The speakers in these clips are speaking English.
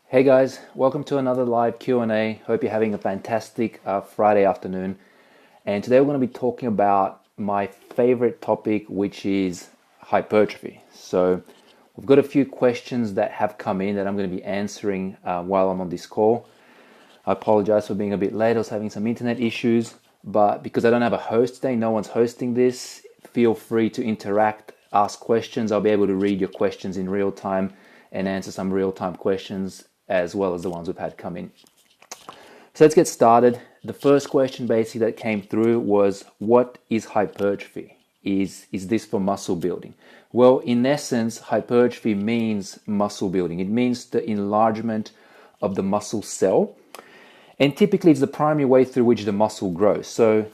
Hey guys, welcome to another live Q&A. Hope you're having a fantastic Friday afternoon. And today we're going to be talking about my favorite topic, which is hypertrophy. So we've got a few questions that have come in that I'm going to be answering while I'm on this call. I apologize for being a bit late. I was having some internet issues, but because I don't have a host today, no one's hosting this, feel free to interact, ask questions. I'll be able to read your questions in real time and answer some real-time questions as well as the ones we've had come in. So let's get started. The first question basically that came through was, what is hypertrophy? Is this for muscle building? Well, in essence, hypertrophy means muscle building. It means the enlargement of the muscle cell. And typically it's the primary way through which the muscle grows. So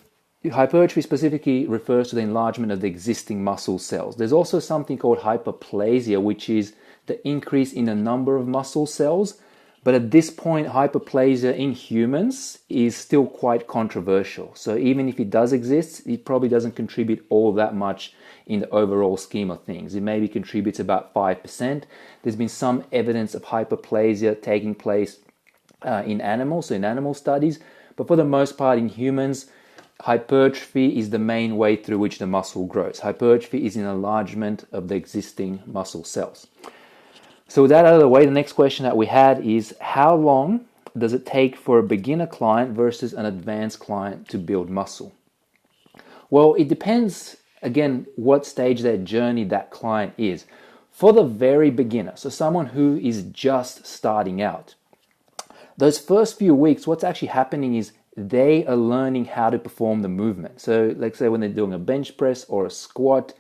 hypertrophy specifically refers to the enlargement of the existing muscle cells. There's also something called hyperplasia, which is the increase in the number of muscle cells. But at this point, hyperplasia in humans is still quite controversial. So even if it does exist, it probably doesn't contribute all that much in the overall scheme of things. It maybe contributes about 5%. There's been some evidence of hyperplasia taking place in animals, so in animal studies. But for the most part, in humans, hypertrophy is the main way through which the muscle grows. Hypertrophy is an enlargement of the existing muscle cells. So with that out of the way, the next question that we had is, how long does it take for a beginner client versus an advanced client to build muscle? Well, it depends, again, what stage of their journey that client is. For the very beginner, so someone who is just starting out, those first few weeks, what's actually happening is they are learning how to perform the movement. So let's say when they're doing a bench press or a squat,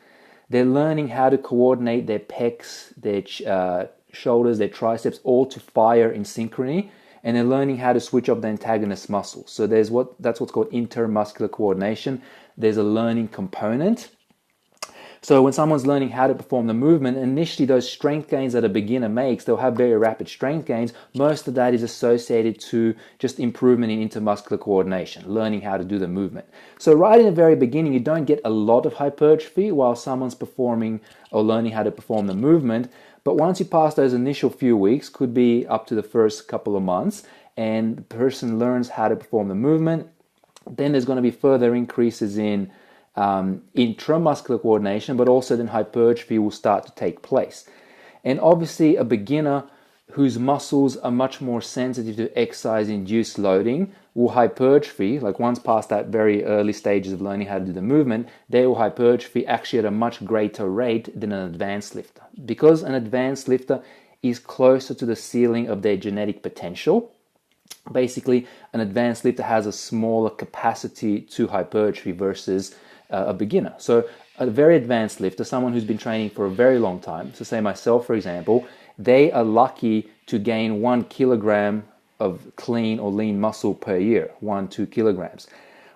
they're learning how to coordinate their pecs, their shoulders, their triceps, all to fire in synchrony, and they're learning how to switch off the antagonist muscle. So that's what's called intermuscular coordination. There's a learning component. So when someone's learning how to perform the movement, initially those strength gains that a beginner makes, they'll have very rapid strength gains. Most of that is associated to just improvement in intermuscular coordination, learning how to do the movement. So right in the very beginning, you don't get a lot of hypertrophy while someone's performing or learning how to perform the movement. But once you pass those initial few weeks, could be up to the first couple of months, and the person learns how to perform the movement, then there's going to be further increases in intramuscular coordination, but also then hypertrophy will start to take place. And obviously a beginner whose muscles are much more sensitive to exercise-induced loading will hypertrophy, like once past that very early stages of learning how to do the movement, they will hypertrophy actually at a much greater rate than an advanced lifter. Because an advanced lifter is closer to the ceiling of their genetic potential, basically an advanced lifter has a smaller capacity to hypertrophy versus a beginner. So a very advanced lifter, someone who's been training for a very long time, so say myself for example, they are lucky to gain 1 kilogram of clean or lean muscle per year, 1-2 kilograms.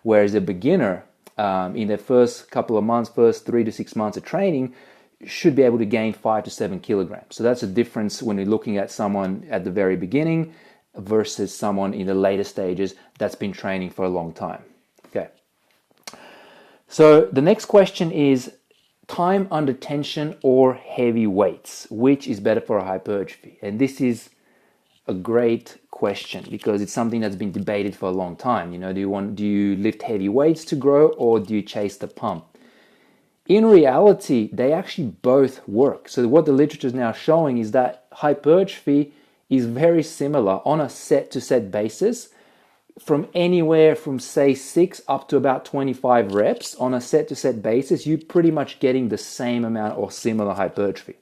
Whereas a beginner in their first couple of months, first 3 to 6 months of training, should be able to gain 5 to 7 kilograms. So that's a difference when you're looking at someone at the very beginning versus someone in the later stages that's been training for a long time. Okay. So the next question is time under tension or heavy weights, which is better for a hypertrophy? And this is a great question because it's something that's been debated for a long time. You know, do you lift heavy weights to grow or do you chase the pump? In reality, they actually both work. So what the literature is now showing is that hypertrophy is very similar on a set-to-set basis from anywhere from say 6 up to about 25 reps on a set-to-set basis. You're pretty much getting the same amount or similar hypertrophy.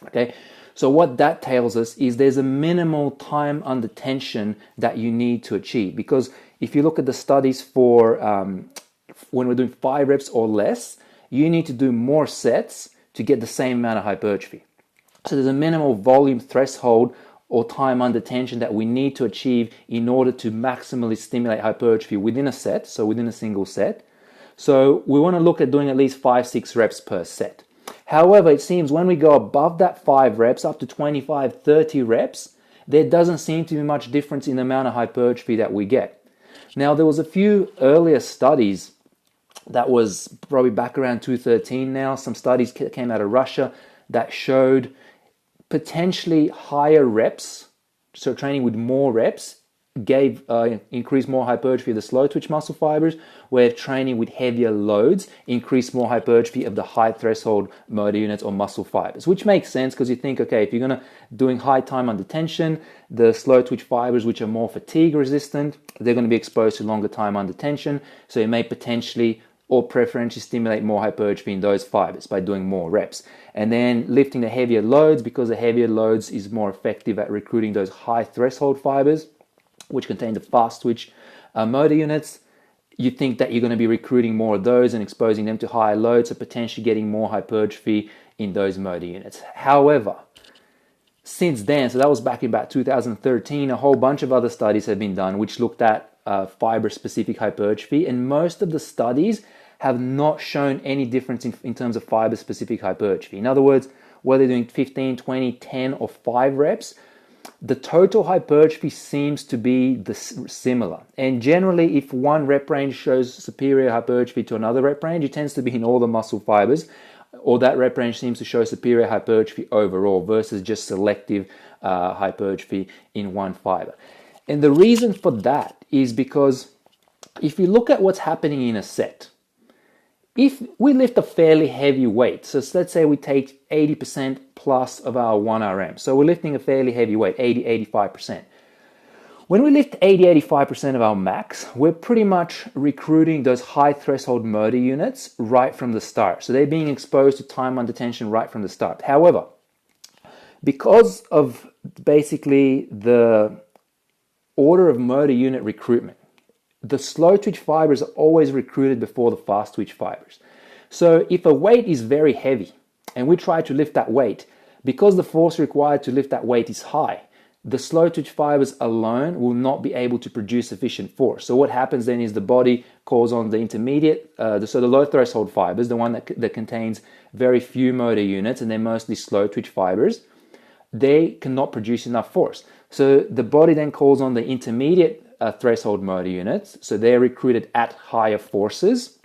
Okay, so what that tells us is there's a minimal time under tension that you need to achieve, because if you look at the studies for when we're doing 5 reps or less, you need to do more sets to get the same amount of hypertrophy. So there's a minimal volume threshold or time under tension that we need to achieve in order to maximally stimulate hypertrophy within a set, so within a single set. So we want to look at doing at least 5-6 reps per set. However, it seems when we go above that 5 reps, up to 25-30 reps, there doesn't seem to be much difference in the amount of hypertrophy that we get. Now, there was a few earlier studies that was probably back around 2013 now. Some studies came out of Russia that showed potentially higher reps so training with more reps gave increased more hypertrophy of the slow twitch muscle fibers, where training with heavier loads increased more hypertrophy of the high threshold motor units or muscle fibers, which makes sense because you think, okay, if you're doing high time under tension, the slow twitch fibers, which are more fatigue resistant, they're going to be exposed to longer time under tension, so it may potentially or preferentially stimulate more hypertrophy in those fibers by doing more reps. And then lifting the heavier loads, because the heavier loads is more effective at recruiting those high threshold fibers, which contain the fast twitch motor units. You think that you're going to be recruiting more of those and exposing them to higher loads, so potentially getting more hypertrophy in those motor units. However, since then, so that was back in about 2013, a whole bunch of other studies have been done which looked at fiber-specific hypertrophy, and most of the studies have not shown any difference in terms of fiber-specific hypertrophy. In other words, whether they're doing 15, 20, 10, or 5 reps, the total hypertrophy seems to be similar. And generally, if one rep range shows superior hypertrophy to another rep range, it tends to be in all the muscle fibers, or that rep range seems to show superior hypertrophy overall versus just selective hypertrophy in one fiber. And the reason for that is because if you look at what's happening in a set, if we lift a fairly heavy weight, so let's say we take 80% plus of our 1RM, so we're lifting a fairly heavy weight, 80-85%. When we lift 80-85% of our max, we're pretty much recruiting those high threshold motor units right from the start. So they're being exposed to time under tension right from the start. However, because of basically the order of motor unit recruitment, the slow twitch fibers are always recruited before the fast twitch fibers. So if a weight is very heavy and we try to lift that weight, because the force required to lift that weight is high, the slow twitch fibers alone will not be able to produce sufficient force. So what happens then is the body calls on the intermediate, so the low threshold fibers, the one that contains very few motor units, and they're mostly slow twitch fibers, they cannot produce enough force. So the body then calls on the intermediate threshold motor units, so they're recruited at higher forces.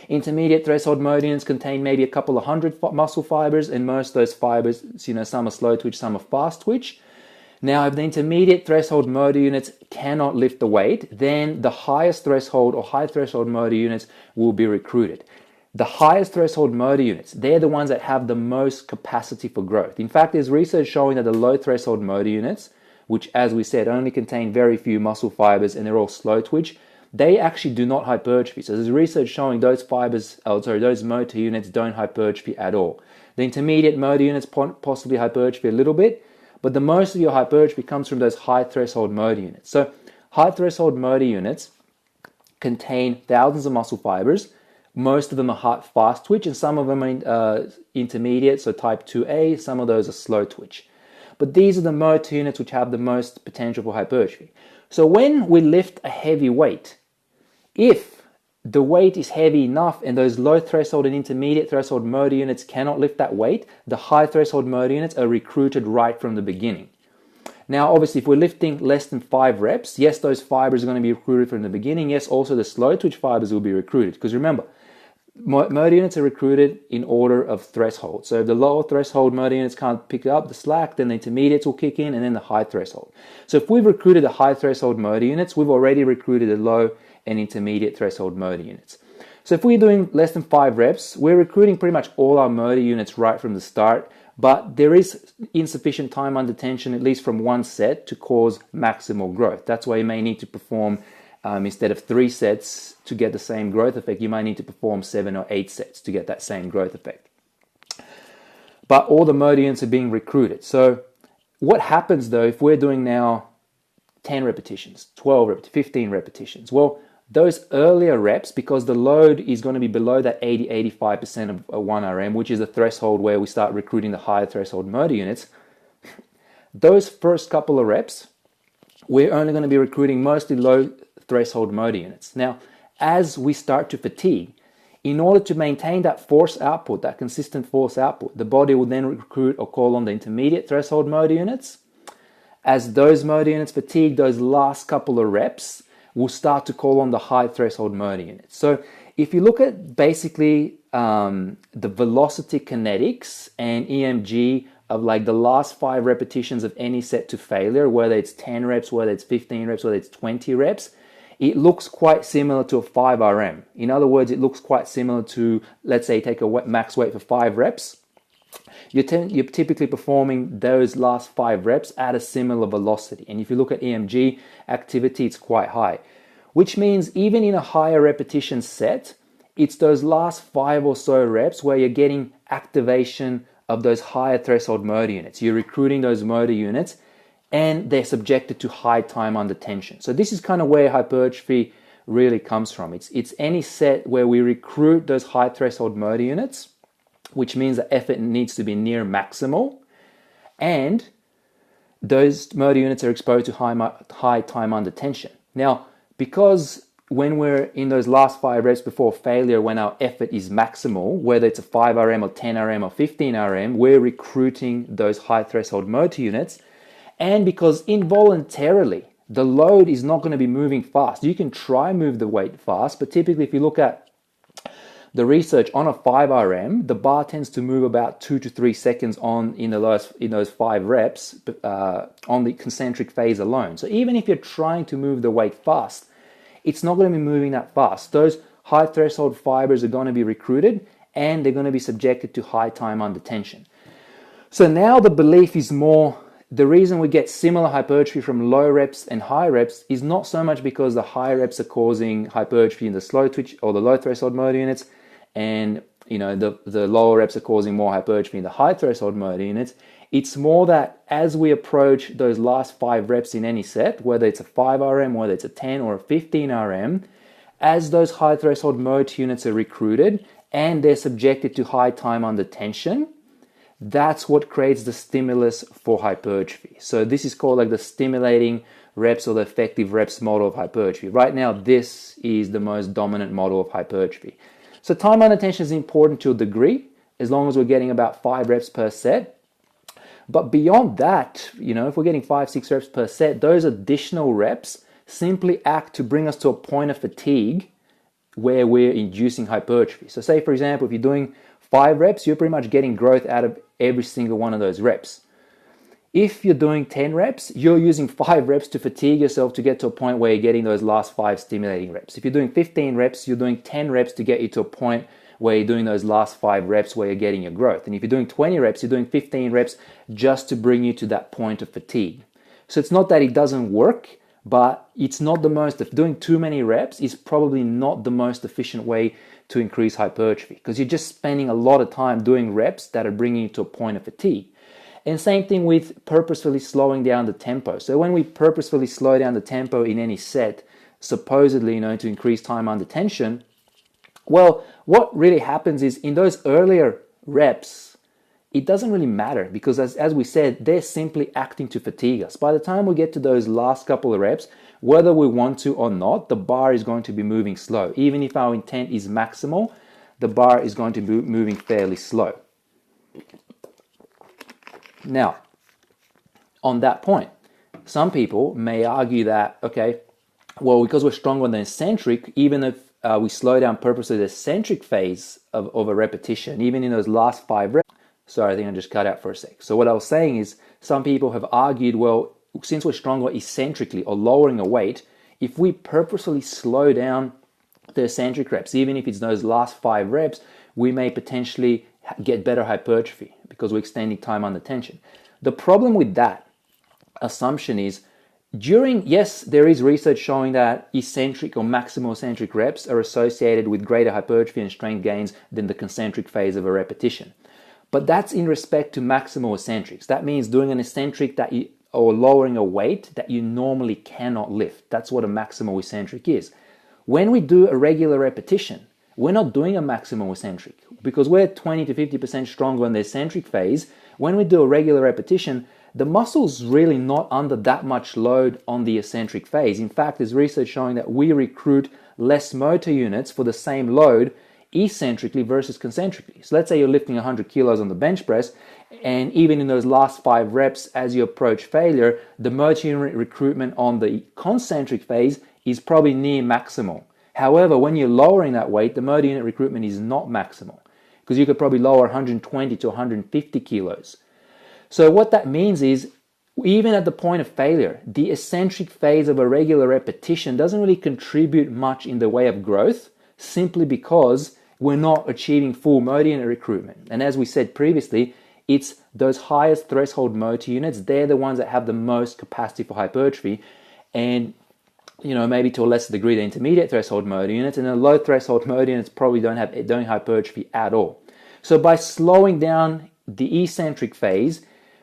Intermediate threshold motor units contain maybe a couple of hundred muscle fibers, and most of those fibers, some are slow twitch, some are fast twitch. Now, if the intermediate threshold motor units cannot lift the weight, then the highest threshold or high threshold motor units will be recruited. The highest threshold motor units, they're the ones that have the most capacity for growth. In fact, there's research showing that the low threshold motor units, which, as we said, only contain very few muscle fibers and they're all slow twitch, they actually do not hypertrophy. So there's research showing those those motor units don't hypertrophy at all. The intermediate motor units possibly hypertrophy a little bit, but the most of your hypertrophy comes from those high threshold motor units. So high threshold motor units contain thousands of muscle fibers. Most of them are fast twitch, and some of them are intermediate, so type 2A, some of those are slow twitch. But these are the motor units which have the most potential for hypertrophy. So when we lift a heavy weight, if the weight is heavy enough and those low threshold and intermediate threshold motor units cannot lift that weight, the high threshold motor units are recruited right from the beginning. Now, obviously, if we're lifting less than 5 reps, yes, those fibers are going to be recruited from the beginning. Yes, also the slow twitch fibers will be recruited. Because remember, motor units are recruited in order of threshold. So if the lower threshold motor units can't pick up the slack, then the intermediates will kick in, and then the high threshold. So if we've recruited the high threshold motor units, we've already recruited the low and intermediate threshold motor units. So if we're doing less than 5 reps, we're recruiting pretty much all our motor units right from the start, but there is insufficient time under tension, at least from one set, to cause maximal growth. That's why you may need to perform, instead of 3 sets to get the same growth effect, you might need to perform 7 or 8 sets to get that same growth effect. But all the motor units are being recruited. So what happens though if we're doing now 10 repetitions, 12 repetitions, 15 repetitions? Well, those earlier reps, because the load is going to be below that 80-85% of 1RM, which is the threshold where we start recruiting the higher threshold motor units, those first couple of reps, we're only going to be recruiting mostly low threshold motor units. Now, as we start to fatigue, in order to maintain that force output, that consistent force output, the body will then recruit or call on the intermediate threshold motor units. As those motor units fatigue, those last couple of reps will start to call on the high threshold motor units. So if you look at basically the velocity kinetics and EMG of like the last 5 repetitions of any set to failure, whether it's 10 reps, whether it's 15 reps, whether it's 20 reps, it looks quite similar to a 5RM. In other words, it looks quite similar to, let's say, take a max weight for 5 reps. You're typically performing those last 5 reps at a similar velocity. And if you look at EMG activity, it's quite high, which means even in a higher repetition set, it's those last 5 or so reps where you're getting activation of those higher threshold motor units. You're recruiting those motor units and they're subjected to high time under tension. So this is kind of where hypertrophy really comes from. It's any set where we recruit those high threshold motor units, which means the effort needs to be near maximal, and those motor units are exposed to high time under tension. Now, because when we're in those last 5 reps before failure, when our effort is maximal, whether it's a 5RM or 10RM or 15RM, we're recruiting those high threshold motor units. And because involuntarily, the load is not going to be moving fast. You can try move the weight fast, but typically if you look at the research on a 5RM, the bar tends to move about 2 to 3 seconds in those 5 reps on the concentric phase alone. So even if you're trying to move the weight fast, it's not going to be moving that fast. Those high threshold fibers are going to be recruited and they're going to be subjected to high time under tension. So now the belief is more, the reason we get similar hypertrophy from low reps and high reps is not so much because the high reps are causing hypertrophy in the slow twitch or the low threshold motor units, and the lower reps are causing more hypertrophy in the high threshold motor units. It's more that as we approach those last 5 reps in any set, whether it's a 5RM, whether it's a 10 or a 15RM, as those high threshold motor units are recruited and they're subjected to high time under tension, that's what creates the stimulus for hypertrophy. So this is called like the stimulating reps or the effective reps model of hypertrophy. Right now, this is the most dominant model of hypertrophy. So time under tension is important to a degree, as long as we're getting about 5 reps per set. But beyond that, if we're getting 5-6 reps per set, those additional reps simply act to bring us to a point of fatigue where we're inducing hypertrophy. So say, for example, if you're doing 5 reps, you're pretty much getting growth out of every single one of those reps. If you're doing 10 reps, you're using 5 reps to fatigue yourself to get to a point where you're getting those last 5 stimulating reps. If you're doing 15 reps, you're doing 10 reps to get you to a point where you're doing those last 5 reps where you're getting your growth. And if you're doing 20 reps, you're doing 15 reps just to bring you to that point of fatigue. So it's not that it doesn't work, but it's not the most, doing too many reps is probably not the most efficient way to increase hypertrophy, because you're just spending a lot of time doing reps that are bringing you to a point of fatigue. And same thing with purposefully slowing down the tempo. So when we purposefully slow down the tempo in any set, supposedly, to increase time under tension, well, what really happens is in those earlier reps, it doesn't really matter, because as we said, they're simply acting to fatigue us. By the time we get to those last couple of reps, whether we want to or not, the bar is going to be moving slow. Even if our intent is maximal, the bar is going to be moving fairly slow. Now, on that point, some people may argue that, okay, well, because we're stronger than eccentric, even if we slow down purposely the eccentric phase of a repetition, even in those last 5 reps. Sorry, I think I just cut out for a sec. So what I was saying is, some people have argued, well, since we're stronger eccentrically or lowering a weight, if we purposely slow down the eccentric reps, even if it's those last 5 reps, we may potentially get better hypertrophy because we're extending time under tension. The problem with that assumption is, yes, there is research showing that eccentric or maximal eccentric reps are associated with greater hypertrophy and strength gains than the concentric phase of a repetition. But that's in respect to maximal eccentrics. That means doing an eccentric or lowering a weight that you normally cannot lift. That's what a maximal eccentric is. When we do a regular repetition, we're not doing a maximal eccentric because we're 20 to 50% stronger in the eccentric phase. When we do a regular repetition, the muscle's really not under that much load on the eccentric phase. In fact, there's research showing that we recruit less motor units for the same load eccentrically versus concentrically. So let's say you're lifting 100 kilos on the bench press, and even in those last 5 reps as you approach failure, the motor unit recruitment on the concentric phase is probably near maximal. However, when you're lowering that weight, the motor unit recruitment is not maximal, because you could probably lower 120 to 150 kilos. So what that means is, even at the point of failure, the eccentric phase of a regular repetition doesn't really contribute much in the way of growth, simply because we're not achieving full motor unit recruitment. And as we said previously, it's those highest threshold motor units, they're the ones that have the most capacity for hypertrophy. And maybe to a lesser degree, the intermediate threshold motor units, and the low threshold motor units probably don't hypertrophy at all. So by slowing down the eccentric phase,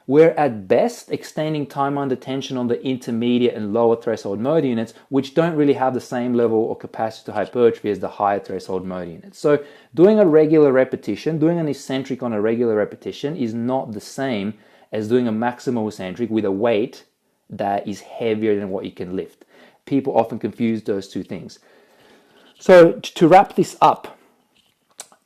we're at best extending time under tension on the intermediate and lower threshold motor units, which don't really have the same level or capacity to hypertrophy as the higher threshold motor units. So doing a regular repetition, doing an eccentric on a regular repetition is not the same as doing a maximal eccentric with a weight that is heavier than what you can lift. People often confuse those two things. So to wrap this up,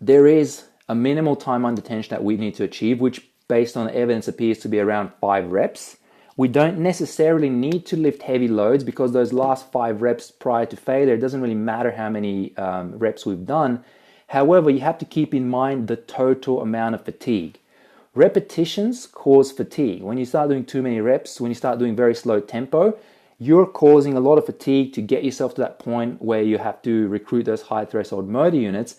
there is a minimal time under tension that we need to achieve, which based on evidence appears to be around 5 reps. We don't necessarily need to lift heavy loads, because those last 5 reps prior to failure, it doesn't really matter how many reps we've done. However, you have to keep in mind the total amount of fatigue. Repetitions cause fatigue. When you start doing too many reps, when you start doing very slow tempo, you're causing a lot of fatigue to get yourself to that point where you have to recruit those high threshold motor units.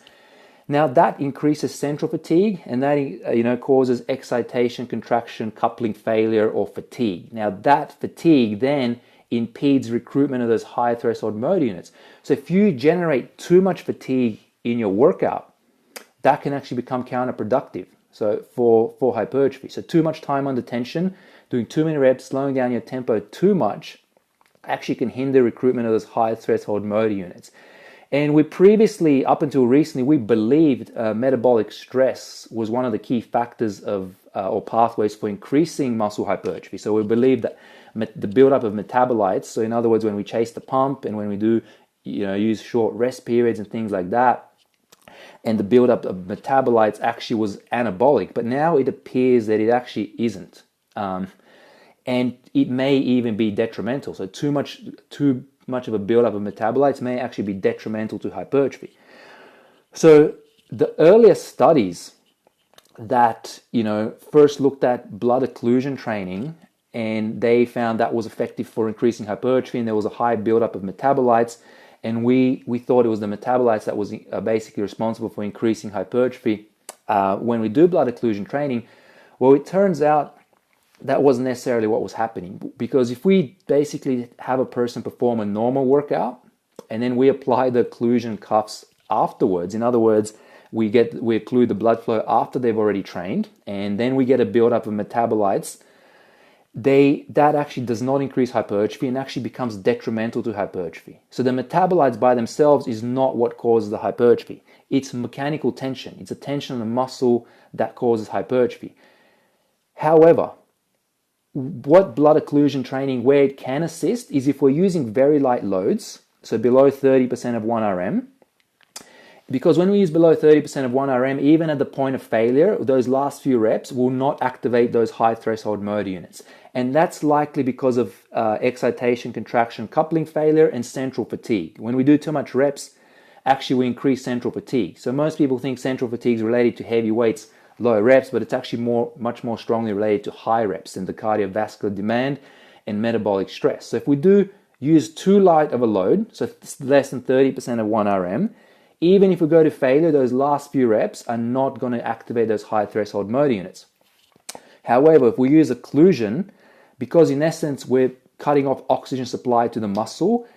Now that increases central fatigue, and that causes excitation, contraction, coupling failure, or fatigue. Now that fatigue then impedes recruitment of those high threshold motor units. So if you generate too much fatigue in your workout, that can actually become counterproductive. So for hypertrophy, so too much time under tension, doing too many reps, slowing down your tempo too much, actually can hinder recruitment of those high threshold motor units. And we previously, up until recently, we believed metabolic stress was one of the key factors of or pathways for increasing muscle hypertrophy. So we believed that the buildup of metabolites, so in other words, when we chase the pump and when we do use short rest periods and things like that, and the buildup of metabolites actually was anabolic. But now it appears that it actually isn't. And it may even be detrimental. So too much of a buildup of metabolites may actually be detrimental to hypertrophy. So the earliest studies that first looked at blood occlusion training, and they found that was effective for increasing hypertrophy, and there was a high buildup of metabolites, and we thought it was the metabolites that was basically responsible for increasing hypertrophy when we do blood occlusion training. Well, it turns out that wasn't necessarily what was happening, because if we basically have a person perform a normal workout and then we apply the occlusion cuffs afterwards, in other words, we occlude the blood flow after they've already trained, and then we get a buildup of metabolites, that actually does not increase hypertrophy and actually becomes detrimental to hypertrophy. So the metabolites by themselves is not what causes the hypertrophy. It's mechanical tension. It's a tension on the muscle that causes hypertrophy. However, what blood occlusion training, where it can assist, is if we're using very light loads, so below 30% of 1 RM, because when we use below 30% of 1 RM, even at the point of failure, those last few reps will not activate those high threshold motor units. And that's likely because of excitation, contraction, coupling failure, and central fatigue. When we do too much reps, actually we increase central fatigue. So most people think central fatigue is related to heavy weights, low reps, but it's actually much more strongly related to high reps and the cardiovascular demand and metabolic stress. So if we do use too light of a load, so less than 30% of 1 RM, even if we go to failure, those last few reps are not going to activate those high threshold motor units. However, if we use occlusion, because in essence we're cutting off oxygen supply to the muscle,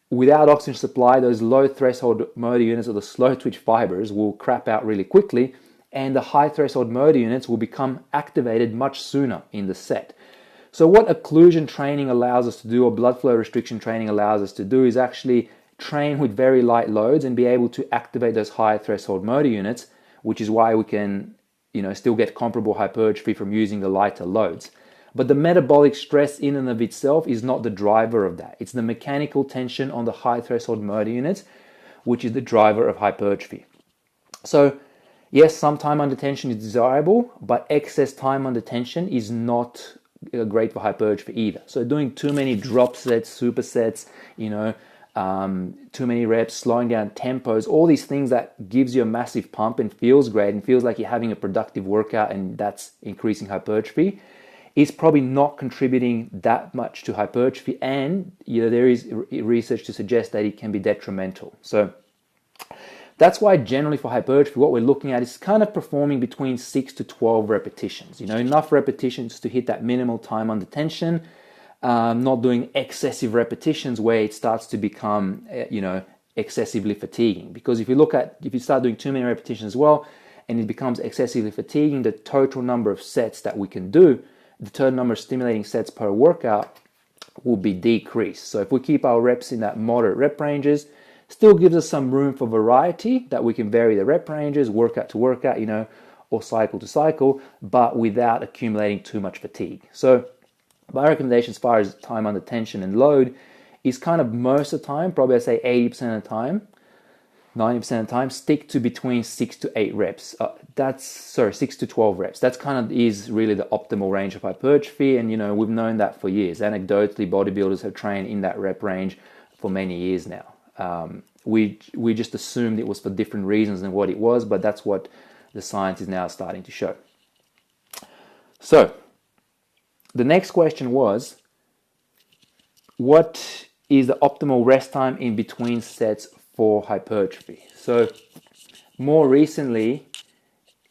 without oxygen supply, those low threshold motor units or the slow twitch fibers will crap out really quickly, and the high threshold motor units will become activated much sooner in the set. So what occlusion training allows us to do, or blood flow restriction training allows us to do, is actually train with very light loads and be able to activate those high threshold motor units, which is why we can still get comparable hypertrophy from using the lighter loads. But the metabolic stress in and of itself is not the driver of that. It's the mechanical tension on the high threshold motor units, which is the driver of hypertrophy. So yes, some time under tension is desirable, but excess time under tension is not great for hypertrophy either. So doing too many drop sets, supersets, too many reps, slowing down tempos, all these things that gives you a massive pump and feels great and feels like you're having a productive workout, and that's increasing hypertrophy. is probably not contributing that much to hypertrophy, and there is research to suggest that it can be detrimental. So that's why generally for hypertrophy, what we're looking at is kind of performing between 6 to 12 repetitions. Enough repetitions to hit that minimal time under tension, not doing excessive repetitions where it starts to become, excessively fatiguing. Because if you start doing too many repetitions as well, and it becomes excessively fatiguing, the total number of sets that we can do, the total number of stimulating sets per workout will be decreased. So if we keep our reps in that moderate rep ranges, still gives us some room for variety, that we can vary the rep ranges, workout to workout, or cycle to cycle, but without accumulating too much fatigue. So my recommendation as far as time under tension and load is kind of most of the time, probably I'd say 80% of the time, 90% of the time, stick to between 6 to 8 reps. 6 to 12 reps. That's kind of is really the optimal range of hypertrophy, and we've known that for years. Anecdotally, bodybuilders have trained in that rep range for many years now. We just assumed it was for different reasons than what it was, but that's what the science is now starting to show. So the next question was, what is the optimal rest time in between sets for hypertrophy? So more recently,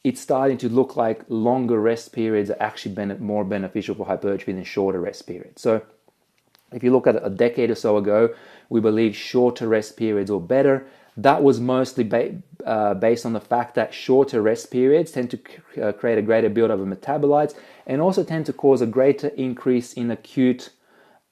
it's starting to look like longer rest periods are actually more beneficial for hypertrophy than shorter rest periods. So if you look at a decade or so ago, we believe shorter rest periods were better. That was mostly based on the fact that shorter rest periods tend to create a greater buildup of metabolites, and also tend to cause a greater increase in acute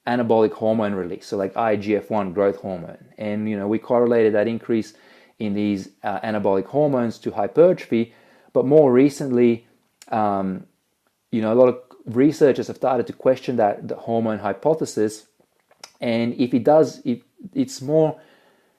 anabolic hormone release, so like IGF-1 growth hormone. And we correlated that increase in these anabolic hormones to hypertrophy. But more recently, a lot of researchers have started to question the hormone hypothesis. And if it's more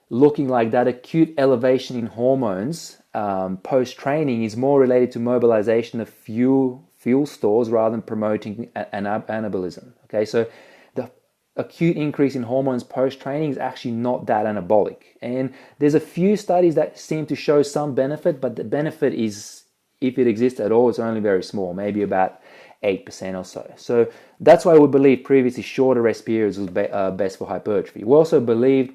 looking like that acute elevation in hormones post-training is more related to mobilization of fuel stores rather than promoting anabolism. Okay, so the acute increase in hormones post-training is actually not that anabolic. And there's a few studies that seem to show some benefit, but the benefit is, if it exists at all, it's only very small, maybe about 8% or so. So that's why we believe previously shorter rest periods was best for hypertrophy. We also believe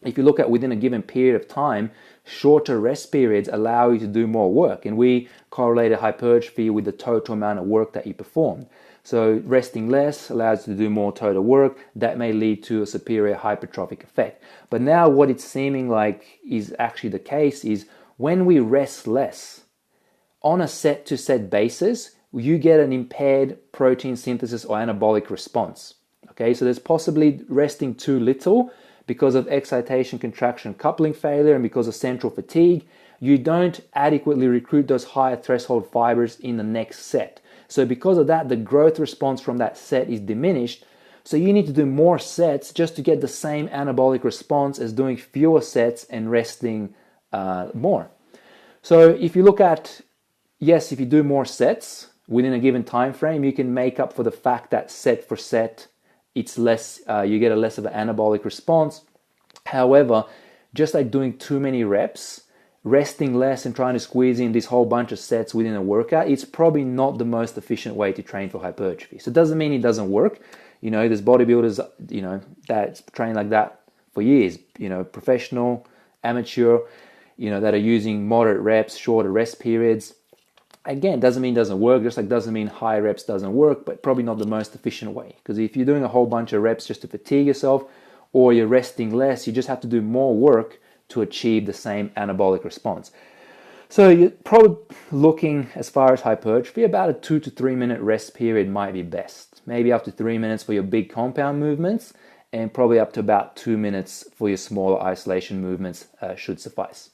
if you look at within a given period of time, shorter rest periods allow you to do more work. And we correlated hypertrophy with the total amount of work that you performed. So resting less allows you to do more total work. That may lead to a superior hypertrophic effect. But now what it's seeming like is actually the case is when we rest less, on a set-to-set basis, you get an impaired protein synthesis or anabolic response. Okay, so there's possibly resting too little because of excitation, contraction, coupling failure, and because of central fatigue. You don't adequately recruit those higher threshold fibers in the next set. So because of that, the growth response from that set is diminished. So you need to do more sets just to get the same anabolic response as doing fewer sets and resting more. So if you look at, yes, if you do more sets within a given time frame, you can make up for the fact that set for set, it's less. You get a less of an anabolic response. However, just like doing too many reps, resting less and trying to squeeze in this whole bunch of sets within a workout, it's probably not the most efficient way to train for hypertrophy. So it doesn't mean it doesn't work. There's bodybuilders, that train like that for years. Professional, amateur, that are using moderate reps, shorter rest periods. Again, doesn't mean it doesn't work, just like doesn't mean high reps doesn't work, but probably not the most efficient way. Because if you're doing a whole bunch of reps just to fatigue yourself, or you're resting less, you just have to do more work to achieve the same anabolic response. So you're probably looking, as far as hypertrophy, about a 2 to 3 minute rest period might be best. Maybe up to 3 minutes for your big compound movements, and probably up to about 2 minutes for your smaller isolation movements should suffice.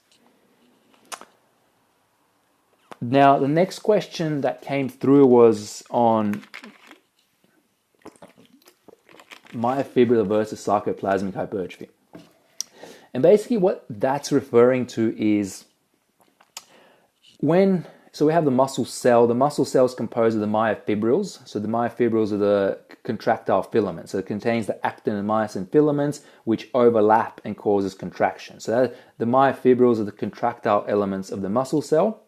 Now, the next question that came through was on myofibrillar versus sarcoplasmic hypertrophy. And basically what that's referring to is so we have the muscle cell. The muscle cell is composed of the myofibrils. So the myofibrils are the contractile filaments. So it contains the actin and myosin filaments, which overlap and causes contraction. So the myofibrils are the contractile elements of the muscle cell.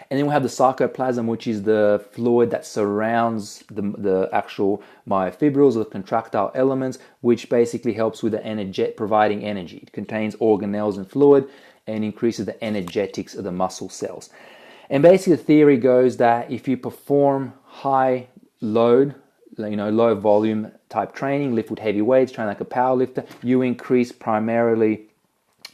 And then we have the sarcoplasm, which is the fluid that surrounds the actual myofibrils, or the contractile elements, which basically helps with the providing energy. It contains organelles and fluid and increases the energetics of the muscle cells. And basically the theory goes that if you perform high load, low volume type training, lift with heavy weights, train like a power lifter, you increase primarily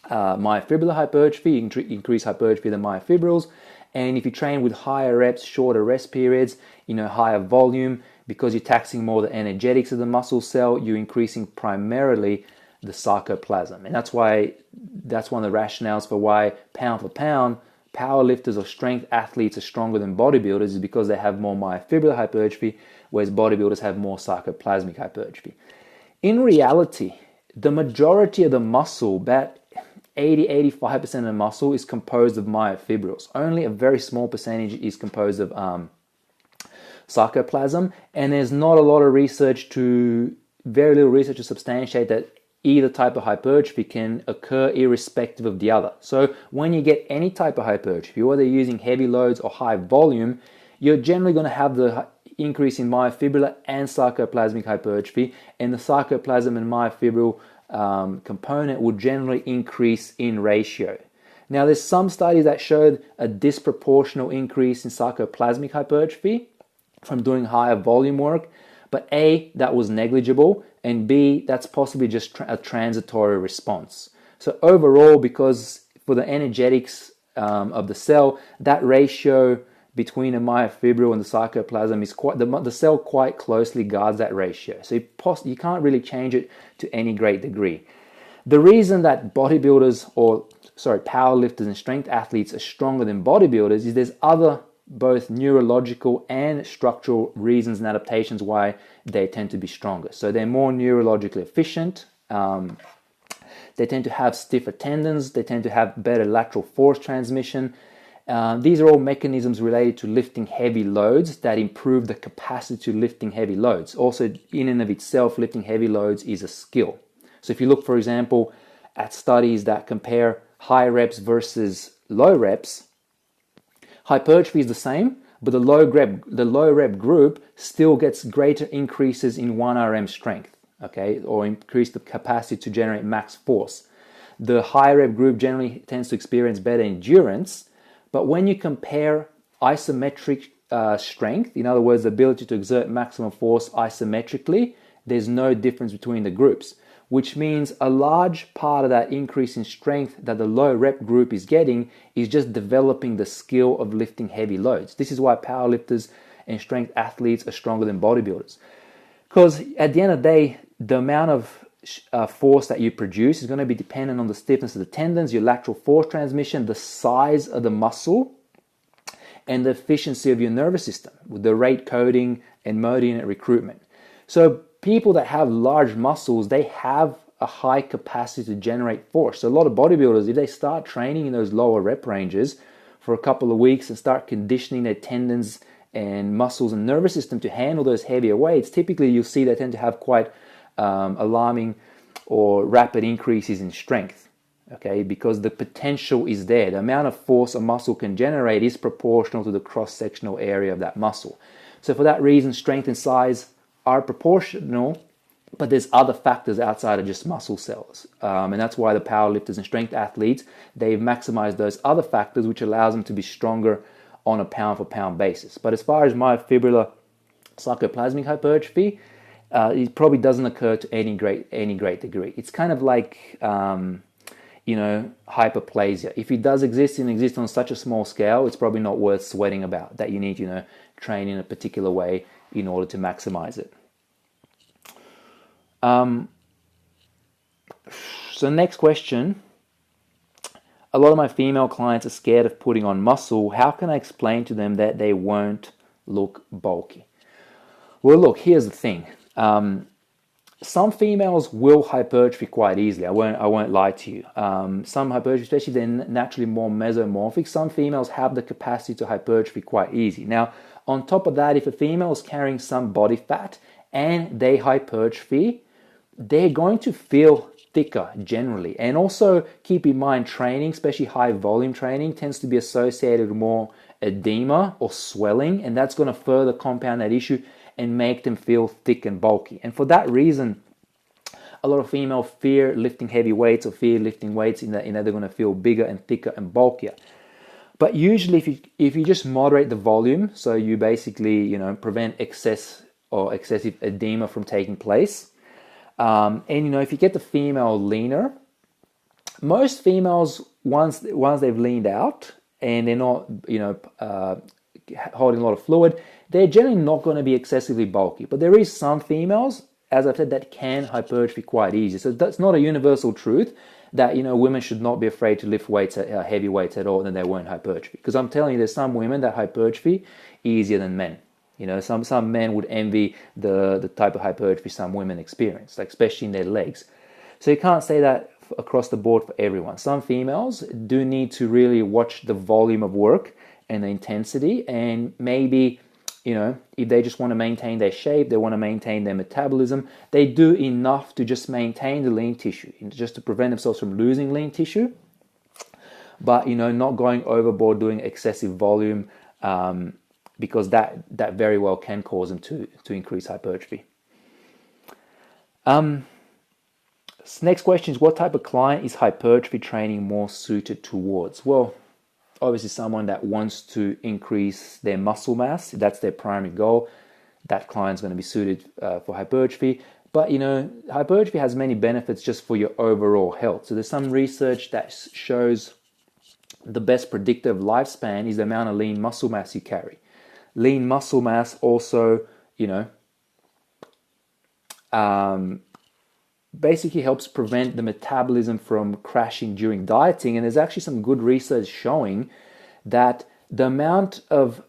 myofibrillar hypertrophy, increase hypertrophy of the myofibrils. And if you train with higher reps, shorter rest periods, higher volume, because you're taxing more the energetics of the muscle cell, you're increasing primarily the sarcoplasm. And that's one of the rationales for why pound for pound, power lifters or strength athletes are stronger than bodybuilders, is because they have more myofibrillar hypertrophy, whereas bodybuilders have more sarcoplasmic hypertrophy. In reality, the majority of the muscle, about 80-85% of the muscle, is composed of myofibrils. Only a very small percentage is composed of sarcoplasm, and there's not a lot of very little research to substantiate that either type of hypertrophy can occur irrespective of the other. So when you get any type of hypertrophy, whether you're using heavy loads or high volume, you're generally going to have the increase in myofibrillar and sarcoplasmic hypertrophy, and the sarcoplasm and myofibril component will generally increase in ratio. Now, there's some studies that showed a disproportional increase in sarcoplasmic hypertrophy from doing higher volume work, but A, that was negligible, and B, that's possibly just a transitory response. So overall, because for the energetics of the cell, that ratio between the myofibril and the sarcoplasm is the cell quite closely guards that ratio. So you can't really change it to any great degree. The reason that powerlifters and strength athletes are stronger than bodybuilders is there's other both neurological and structural reasons and adaptations why they tend to be stronger. So they're more neurologically efficient. They tend to have stiffer tendons. They tend to have better lateral force transmission. These are all mechanisms related to lifting heavy loads that improve the capacity to lifting heavy loads. Also, in and of itself, lifting heavy loads is a skill. So if you look, for example, at studies that compare high reps versus low reps, hypertrophy is the same, but the low rep group still gets greater increases in 1RM strength, or increase the capacity to generate max force. The high rep group generally tends to experience better endurance. But when you compare isometric strength, in other words, the ability to exert maximum force isometrically, there's no difference between the groups, which means a large part of that increase in strength that the low rep group is getting is just developing the skill of lifting heavy loads. This is why powerlifters and strength athletes are stronger than bodybuilders. Because at the end of the day, the amount of force that you produce is going to be dependent on the stiffness of the tendons, your lateral force transmission, the size of the muscle, and the efficiency of your nervous system with the rate coding and motor unit recruitment. So people that have large muscles, they have a high capacity to generate force. So a lot of bodybuilders, if they start training in those lower rep ranges for a couple of weeks and start conditioning their tendons and muscles and nervous system to handle those heavier weights, typically you'll see they tend to have quite alarming or rapid increases in strength, because the potential is there. The amount of force a muscle can generate is proportional to the cross-sectional area of that muscle. So for that reason, strength and size are proportional, but there's other factors outside of just muscle cells. And that's why the powerlifters and strength athletes, they've maximized those other factors, which allows them to be stronger on a pound-for-pound basis. But as far as myofibrillar sarcoplasmic hypertrophy, it probably doesn't occur to any great degree. It's kind of like hyperplasia. If it does exist and exists on such a small scale, it's probably not worth sweating about that you need to train in a particular way in order to maximize it. So next question. A lot of my female clients are scared of putting on muscle. How can I explain to them that they won't look bulky? Well, look, here's the thing. Some females will hypertrophy quite easily. I won't lie to you. Some hypertrophy, especially they're naturally more mesomorphic, some females have the capacity to hypertrophy quite easy. Now, on top of that, if a female is carrying some body fat and they hypertrophy, they're going to feel thicker generally. And also keep in mind, training, especially high volume training, tends to be associated with more edema or swelling, and that's going to further compound that issue and make them feel thick and bulky. And for that reason, a lot of females fear lifting heavy weights or fear lifting weights in that they're going to feel bigger and thicker and bulkier. But usually if you just moderate the volume, so you basically prevent excess or excessive edema from taking place, and if you get the female leaner, most females once they've leaned out and they're not holding a lot of fluid, they're generally not going to be excessively bulky. But there is some females, as I've said, that can hypertrophy quite easy. So that's not a universal truth that women should not be afraid to lift weights, heavy weights at all, and they won't hypertrophy. Because I'm telling you, there's some women that hypertrophy easier than men. Some men would envy the type of hypertrophy some women experience, like especially in their legs. So you can't say that across the board for everyone. Some females do need to really watch the volume of work and the intensity, and maybe if they just want to maintain their shape, they want to maintain their metabolism, they do enough to just maintain the lean tissue, just to prevent themselves from losing lean tissue, but not going overboard doing excessive volume, because that very well can cause them to increase hypertrophy. Next question is, what type of client is hypertrophy training more suited towards? Well, obviously someone that wants to increase their muscle mass, that's their primary goal. That client's going to be suited for hypertrophy. But hypertrophy has many benefits just for your overall health. So there's some research that shows the best predictor of lifespan is the amount of lean muscle mass you carry. Lean muscle mass also, basically helps prevent the metabolism from crashing during dieting. And there's actually some good research showing that the amount of,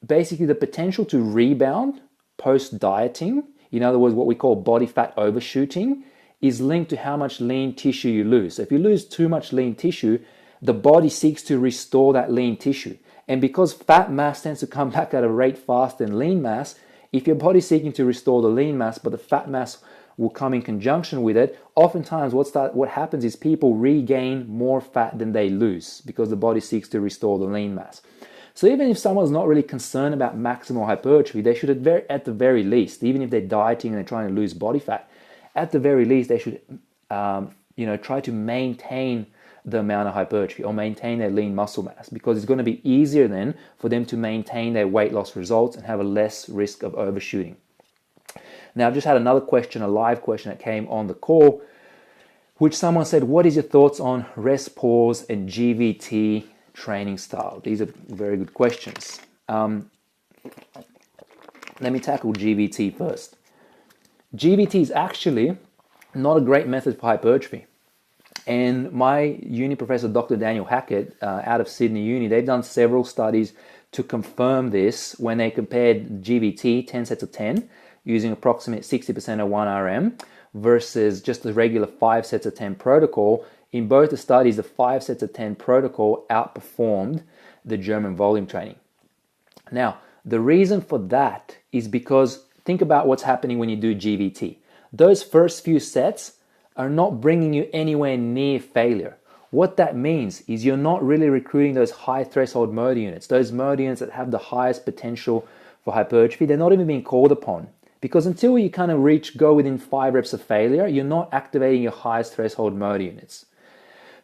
basically the potential to rebound post-dieting, in other words, what we call body fat overshooting, is linked to how much lean tissue you lose. So if you lose too much lean tissue, the body seeks to restore that lean tissue. And because fat mass tends to come back at a rate faster than lean mass, if your body's seeking to restore the lean mass, but the fat mass will come in conjunction with it, oftentimes what happens is people regain more fat than they lose because the body seeks to restore the lean mass. So even if someone's not really concerned about maximal hypertrophy, they should at the very least, even if they're dieting and they're trying to lose body fat, at the very least they should try to maintain the amount of hypertrophy or maintain their lean muscle mass, because it's going to be easier then for them to maintain their weight loss results and have a less risk of overshooting. Now, I've just had another question, a live question that came on the call, which someone said, what is your thoughts on rest pause and GVT training style? These are very good questions. Let me tackle GVT first. GVT is actually not a great method for hypertrophy. And my uni professor, Dr. Daniel Hackett, out of Sydney Uni, they've done several studies to confirm this when they compared GVT, 10 sets of 10, using approximate 60% of 1 RM versus just the regular 5 sets of 10 protocol. In both the studies, the 5 sets of 10 protocol outperformed the German volume training. Now, the reason for that is because think about what's happening when you do GVT. Those first few sets are not bringing you anywhere near failure. What that means is you're not really recruiting those high threshold motor units, those motor units that have the highest potential for hypertrophy. They're not even being called upon. Because until you kind of go within 5 reps of failure, you're not activating your highest threshold motor units.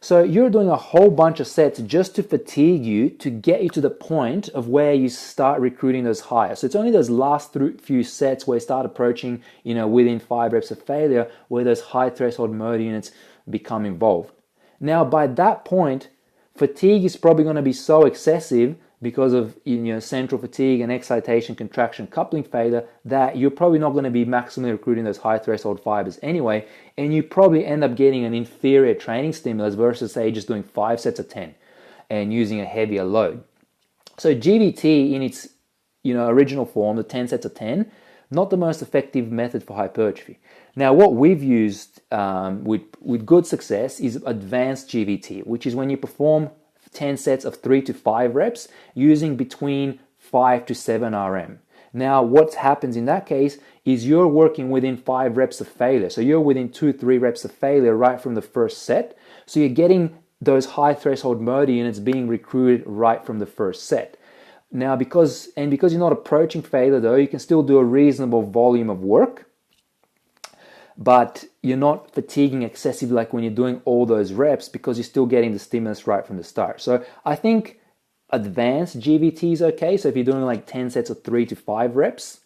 So you're doing a whole bunch of sets just to fatigue you, to get you to the point of where you start recruiting those higher. So it's only those last few sets where you start approaching, within 5 reps of failure, where those high threshold motor units become involved. Now, by that point, fatigue is probably going to be so excessive because of central fatigue and excitation, contraction, coupling failure, that you're probably not going to be maximally recruiting those high threshold fibers anyway, and you probably end up getting an inferior training stimulus versus, say, just doing 5 sets of 10 and using a heavier load. So GVT in its original form, the 10 sets of 10, not the most effective method for hypertrophy. Now, what we've used with good success is advanced GVT, which is when you perform 10 sets of 3 to 5 reps using between 5 to 7 RM. Now, what happens in that case is you're working within 5 reps of failure. So you're within 2-3 reps of failure right from the first set. So you're getting those high threshold motor units being recruited right from the first set. Now, because you're not approaching failure though, you can still do a reasonable volume of work, but you're not fatiguing excessively like when you're doing all those reps, because you're still getting the stimulus right from the start. So I think advanced GVT is okay. So if you're doing like 10 sets of 3 to 5 reps,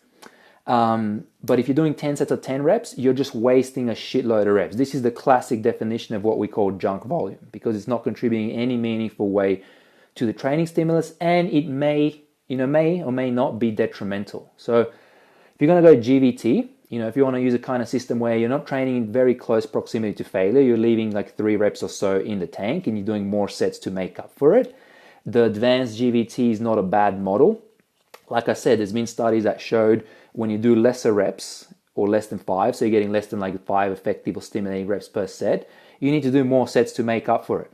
but if you're doing 10 sets of 10 reps, you're just wasting a shitload of reps. This is the classic definition of what we call junk volume, because it's not contributing in any meaningful way to the training stimulus, and it may or may not be detrimental. So if you're going to go GVT, if you want to use a kind of system where you're not training in very close proximity to failure, you're leaving like 3 reps or so in the tank and you're doing more sets to make up for it, the advanced GVT is not a bad model. Like I said, there's been studies that showed when you do lesser reps, or less than 5, so you're getting less than like 5 effective or stimulating reps per set, you need to do more sets to make up for it.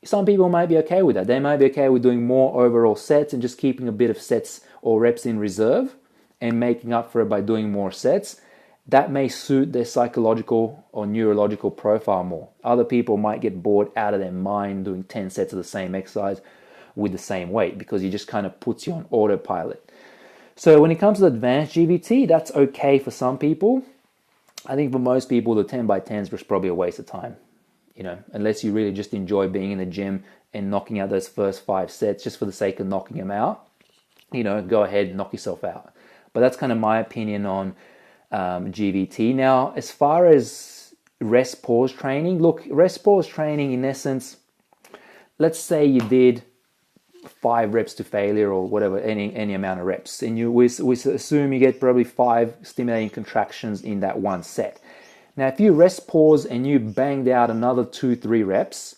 Some people might be okay with that. They might be okay with doing more overall sets and just keeping a bit of sets or reps in reserve and making up for it by doing more sets. That may suit their psychological or neurological profile more. Other people might get bored out of their mind doing 10 sets of the same exercise with the same weight, because it just kind of puts you on autopilot. So when it comes to advanced GVT, that's okay for some people. I think for most people, the 10 by 10s was probably a waste of time. Unless you really just enjoy being in the gym and knocking out those first 5 sets just for the sake of knocking them out, go ahead and knock yourself out. But that's kind of my opinion on GVT. Now, as far as rest pause training, look, rest pause training in essence, let's say you did 5 reps to failure or whatever, any amount of reps, and we assume you get probably 5 stimulating contractions in that one set. Now, if you rest pause and you banged out another 2-3 reps,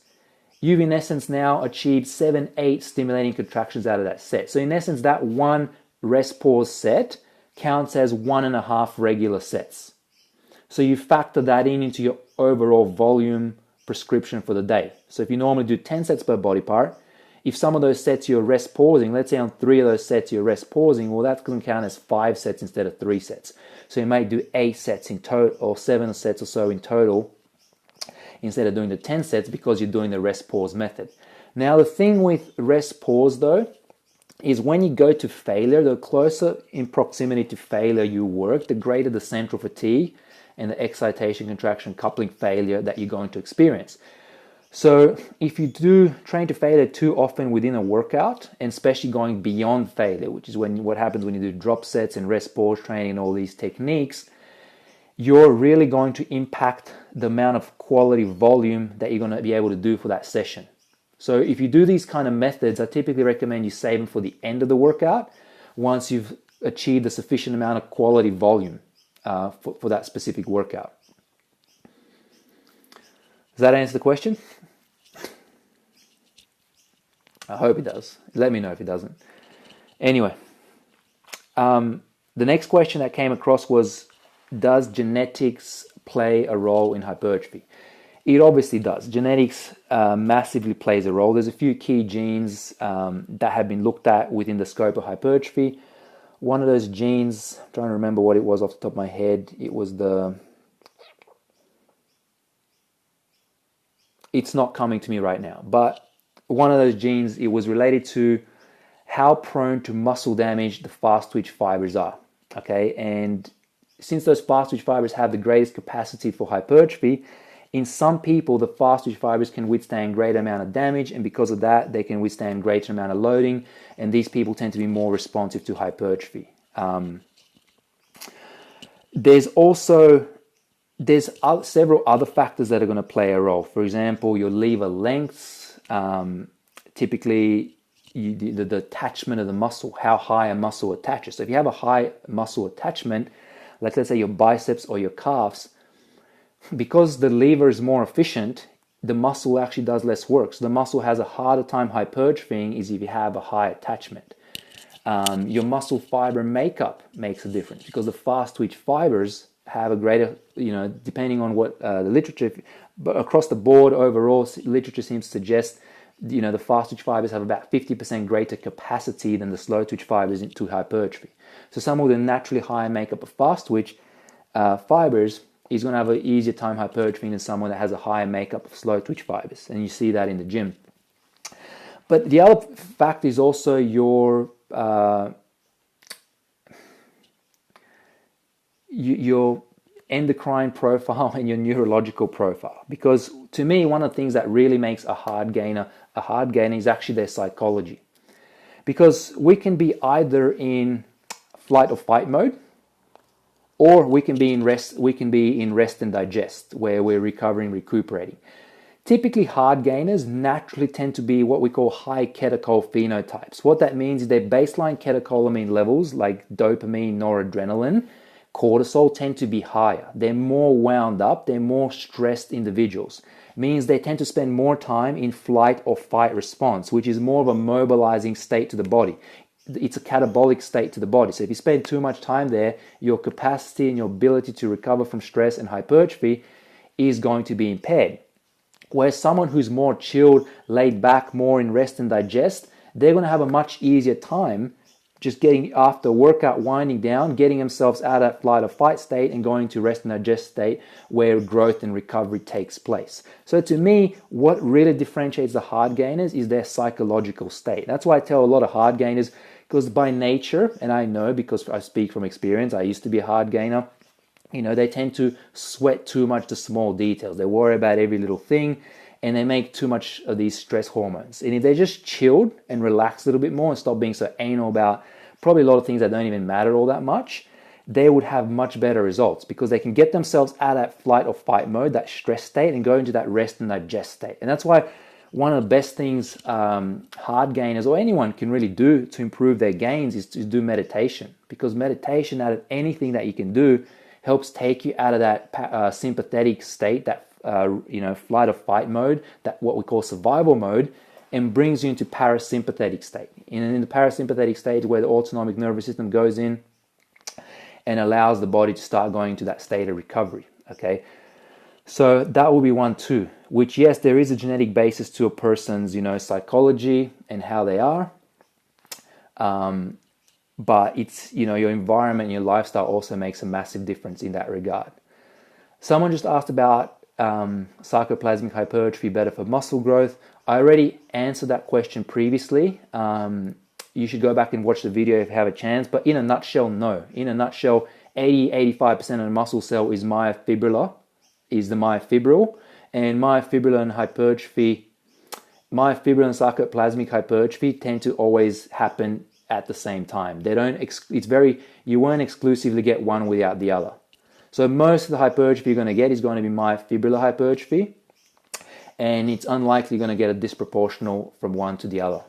you've in essence now achieved 7-8 stimulating contractions out of that set. So in essence, that one rest pause set counts as 1.5 regular sets. So you factor that into your overall volume prescription for the day. So if you normally do 10 sets per body part, if some of those sets you're rest pausing, let's say on 3 of those sets you're rest pausing, well, that's going to count as 5 sets instead of 3 sets. So you might do 8 sets in total, or 7 sets or so in total, instead of doing the 10 sets, because you're doing the rest pause method. Now, the thing with rest pause though, is when you go to failure, the closer in proximity to failure you work, the greater the central fatigue and the excitation contraction coupling failure that you're going to experience. So if you do train to failure too often within a workout, and especially going beyond failure, which is what happens when you do drop sets and rest pause training and all these techniques, you're really going to impact the amount of quality volume that you're going to be able to do for that session. So if you do these kind of methods, I typically recommend you save them for the end of the workout, once you've achieved a sufficient amount of quality volume for that specific workout. Does that answer the question? I hope it does. Let me know if it doesn't. Anyway, the next question that came across was, does genetics play a role in hypertrophy? It obviously does. Genetics massively plays a role. There's a few key genes that have been looked at within the scope of hypertrophy. One of those genes, I'm trying to remember what it was off the top of my head, it's not coming to me right now, but one of those genes, it was related to how prone to muscle damage the fast twitch fibers are. Okay, and since those fast twitch fibers have the greatest capacity for hypertrophy, in some people the fast twitch fibers can withstand greater amount of damage, and because of that they can withstand greater amount of loading, and these people tend to be more responsive to hypertrophy. There's several other factors that are going to play a role. For example, your lever lengths, typically the attachment of the muscle, how high a muscle attaches. So if you have a high muscle attachment, like let's say your biceps or your calves, because the lever is more efficient, the muscle actually does less work. So the muscle has a harder time hypertrophying is if you have a high attachment. Your muscle fiber makeup makes a difference, because the fast twitch fibers have a greater, depending on what the literature, but across the board overall, literature seems to suggest, the fast twitch fibers have about 50% greater capacity than the slow twitch fibers to hypertrophy. So someone with a naturally higher makeup of fast twitch fibers is going to have an easier time hypertrophying than someone that has a higher makeup of slow twitch fibers, and you see that in the gym. But the other fact is also your endocrine profile and your neurological profile. Because to me, one of the things that really makes a hard gainer is actually their psychology. Because we can be either in flight or fight mode, or we can be in rest and digest, where we're recuperating. Typically, hard gainers naturally tend to be what we call high catechol phenotypes. What that means is their baseline catecholamine levels, like dopamine, noradrenaline, cortisol, tend to be higher. They're more wound up, they're more stressed individuals. Means they tend to spend more time in flight or fight response, which is more of a mobilizing state to the body. It's a catabolic state to the body. So if you spend too much time there, your capacity and your ability to recover from stress and hypertrophy is going to be impaired. Whereas someone who's more chilled, laid back, more in rest and digest, they're going to have a much easier time just getting, after a workout, winding down, getting themselves out of that flight or fight state and going to rest and digest state where growth and recovery takes place. So to me, what really differentiates the hard gainers is their psychological state. That's why I tell a lot of hard gainers, because by nature, and I know because I speak from experience, I used to be a hard gainer, they tend to sweat too much the small details. They worry about every little thing, and they make too much of these stress hormones. And if they just chilled and relaxed a little bit more and stop being so anal about probably a lot of things that don't even matter all that much, they would have much better results because they can get themselves out of that flight or fight mode, that stress state, and go into that rest and digest state. And that's why one of the best things hard gainers or anyone can really do to improve their gains is to do meditation. Because meditation, out of anything that you can do, helps take you out of that sympathetic state, that flight or fight mode, that what we call survival mode, and brings you into parasympathetic state. In the parasympathetic state, where the autonomic nervous system goes in and allows the body to start going into that state of recovery. Okay, so that will be one too. Which, yes, there is a genetic basis to a person's psychology and how they are. But it's, your environment and your lifestyle also makes a massive difference in that regard. Someone just asked about sarcoplasmic hypertrophy better for muscle growth. I already answered that question previously. You should go back and watch the video if you have a chance. But in a nutshell, no. In a nutshell, 80-85% of the muscle cell is myofibrillar, is the myofibril. And myofibrillar and sarcoplasmic hypertrophy tend to always happen at the same time. They don't. You won't exclusively get one without the other. So most of the hypertrophy you're going to get is going to be myofibrillar hypertrophy, and it's unlikely you're going to get a disproportional from one to the other.